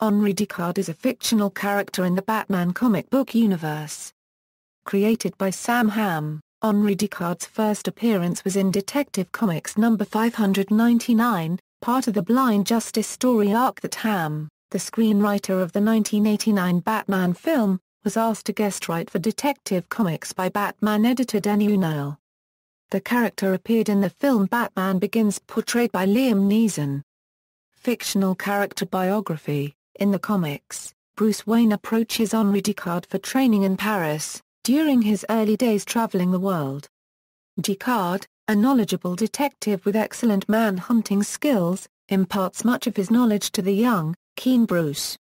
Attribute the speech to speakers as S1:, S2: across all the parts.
S1: Henri Ducard is a fictional character in the Batman comic book universe. Created by Sam Hamm, Henri Ducard's first appearance was in Detective Comics No. 599, part of the Blind Justice story arc that Hamm, the screenwriter of the 1989 Batman film, was asked to guest write for Detective Comics by Batman editor Denny O'Neil. The character appeared in the film Batman Begins, portrayed by Liam Neeson. Fictional character biography. In the comics, Bruce Wayne approaches Henri Ducard for training in Paris, during his early days traveling the world. Ducard, a knowledgeable detective with excellent man-hunting skills, imparts much of his knowledge to the young, keen Bruce.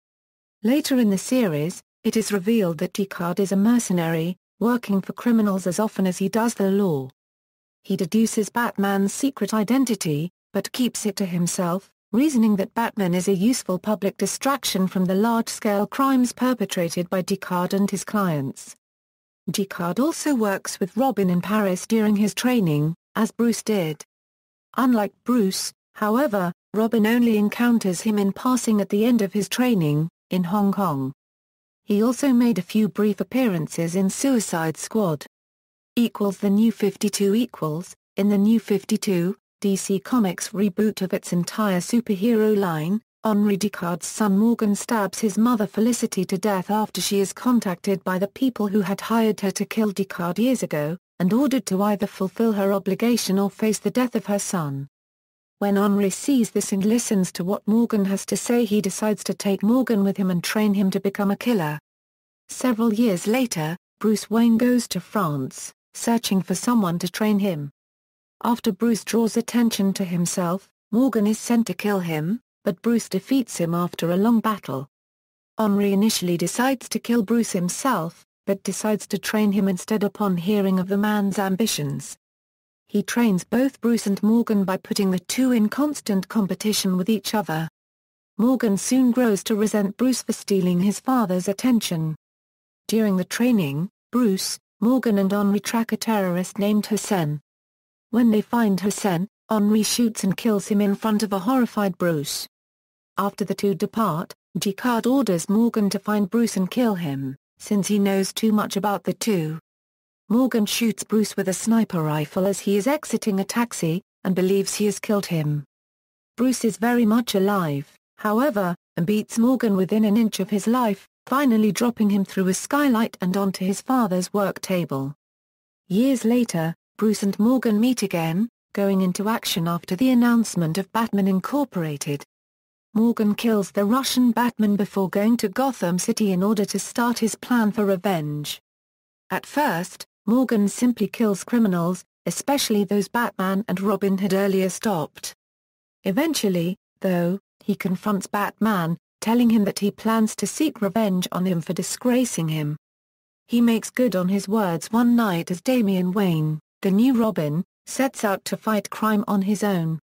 S1: Later in the series, it is revealed that Ducard is a mercenary, working for criminals as often as he does the law. He deduces Batman's secret identity, but keeps it to himself, reasoning that Batman is a useful public distraction from the large-scale crimes perpetrated by Ducard and his clients. Ducard also works with Robin in Paris during his training, as Bruce did. Unlike Bruce, however, Robin only encounters him in passing at the end of his training, in Hong Kong. He also made a few brief appearances in Suicide Squad. The New 52 In the New 52, DC Comics reboot of its entire superhero line, Henri Ducard's son Morgan stabs his mother Felicity to death after she is contacted by the people who had hired her to kill Ducard years ago, and ordered to either fulfill her obligation or face the death of her son. When Henri sees this and listens to what Morgan has to say, he decides to take Morgan with him and train him to become a killer. Several years later, Bruce Wayne goes to France, searching for someone to train him. After Bruce draws attention to himself, Morgan is sent to kill him, but Bruce defeats him after a long battle. Henri initially decides to kill Bruce himself, but decides to train him instead upon hearing of the man's ambitions. He trains both Bruce and Morgan by putting the two in constant competition with each other. Morgan soon grows to resent Bruce for stealing his father's attention. During the training, Bruce, Morgan and Henri track a terrorist named Hussein. When they find Hussein, Henri shoots and kills him in front of a horrified Bruce. After the two depart, Ducard orders Morgan to find Bruce and kill him, since he knows too much about the two. Morgan shoots Bruce with a sniper rifle as he is exiting a taxi, and believes he has killed him. Bruce is very much alive, however, and beats Morgan within an inch of his life, finally dropping him through a skylight and onto his father's work table. Years later, Bruce and Morgan meet again, going into action after the announcement of Batman Incorporated. Morgan kills the Russian Batman before going to Gotham City in order to start his plan for revenge. At first, Morgan simply kills criminals, especially those Batman and Robin had earlier stopped. Eventually, though, he confronts Batman, telling him that he plans to seek revenge on him for disgracing him. He makes good on his words one night as Damian Wayne, the new Robin, sets out to fight crime on his own.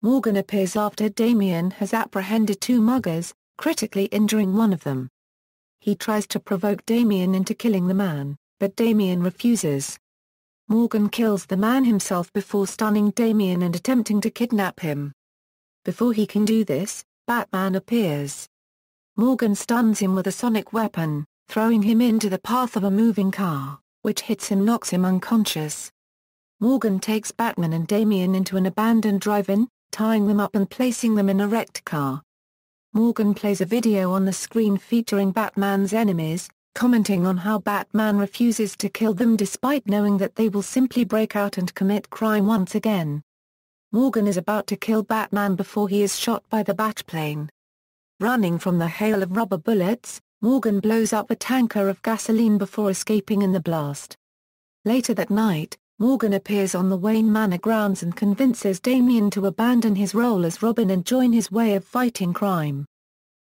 S1: Morgan appears after Damian has apprehended two muggers, critically injuring one of them. He tries to provoke Damian into killing the man, but Damian refuses. Morgan kills the man himself before stunning Damian and attempting to kidnap him. Before he can do this, Batman appears. Morgan stuns him with a sonic weapon, throwing him into the path of a moving car, which hits him and knocks him unconscious. Morgan takes Batman and Damian into an abandoned drive-in, tying them up and placing them in a wrecked car. Morgan plays a video on the screen featuring Batman's enemies, commenting on how Batman refuses to kill them despite knowing that they will simply break out and commit crime once again. Morgan is about to kill Batman before he is shot by the Batplane. Running from the hail of rubber bullets, Morgan blows up a tanker of gasoline before escaping in the blast. Later that night, Morgan appears on the Wayne Manor grounds and convinces Damian to abandon his role as Robin and join his way of fighting crime.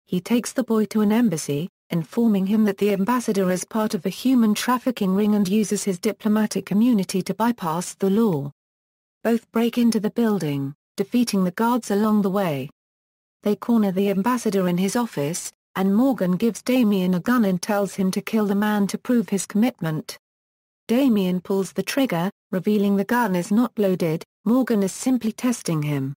S1: He takes the boy to an embassy, informing him that the ambassador is part of a human trafficking ring and uses his diplomatic immunity to bypass the law. Both break into the building, defeating the guards along the way. They corner the ambassador in his office, and Morgan gives Damian a gun and tells him to kill the man to prove his commitment. Damian pulls the trigger, revealing the gun is not loaded. Morgan is simply testing him.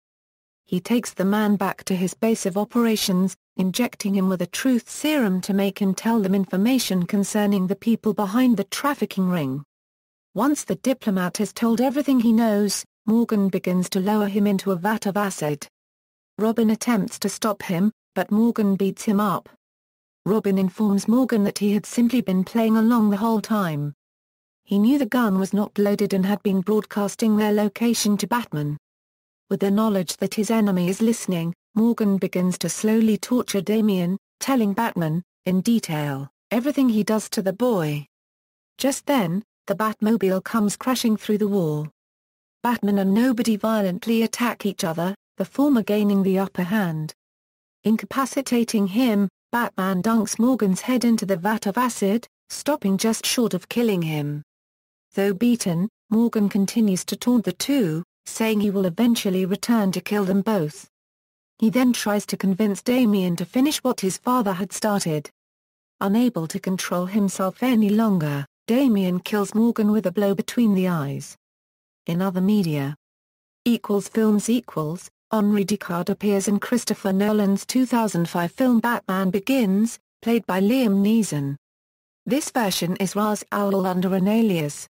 S1: he takes the man back to his base of operations, injecting him with a truth serum to make him tell them information concerning the people behind the trafficking ring. Once the diplomat has told everything he knows, Morgan begins to lower him into a vat of acid. Robin attempts to stop him, but Morgan beats him up. Robin informs Morgan that he had simply been playing along the whole time. He knew the gun was not loaded and had been broadcasting their location to Batman. With the knowledge that his enemy is listening, Morgan begins to slowly torture Damian, telling Batman, in detail, everything he does to the boy. Just then, the Batmobile comes crashing through the wall. Batman and Nobody violently attack each other, the former gaining the upper hand. Incapacitating him, Batman dunks Morgan's head into the vat of acid, stopping just short of killing him. Though beaten, Morgan continues to taunt the two, saying he will eventually return to kill them both. He then tries to convince Damian to finish what his father had started. Unable to control himself any longer, Damian kills Morgan with a blow between the eyes. In other media. Films Henri Ducard appears in Christopher Nolan's 2005 film Batman Begins, played by Liam Neeson. This version is Ra's al under an alias.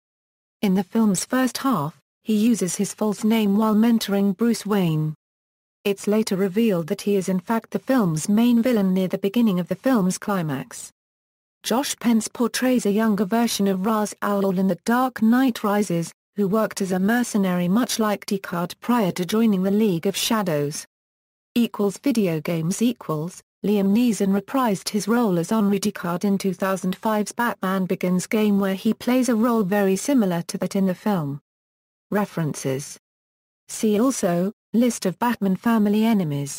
S1: In the film's first half, he uses his false name while mentoring Bruce Wayne. It's later revealed that he is in fact the film's main villain near the beginning of the film's climax. Josh Pence portrays a younger version of Ra's al in The Dark Knight Rises, who worked as a mercenary much like Ducard prior to joining the League of Shadows. Video games Liam Neeson reprised his role as Henri Ducard in 2005's Batman Begins game, where he plays a role very similar to that in the film. References. See also, List of Batman family enemies.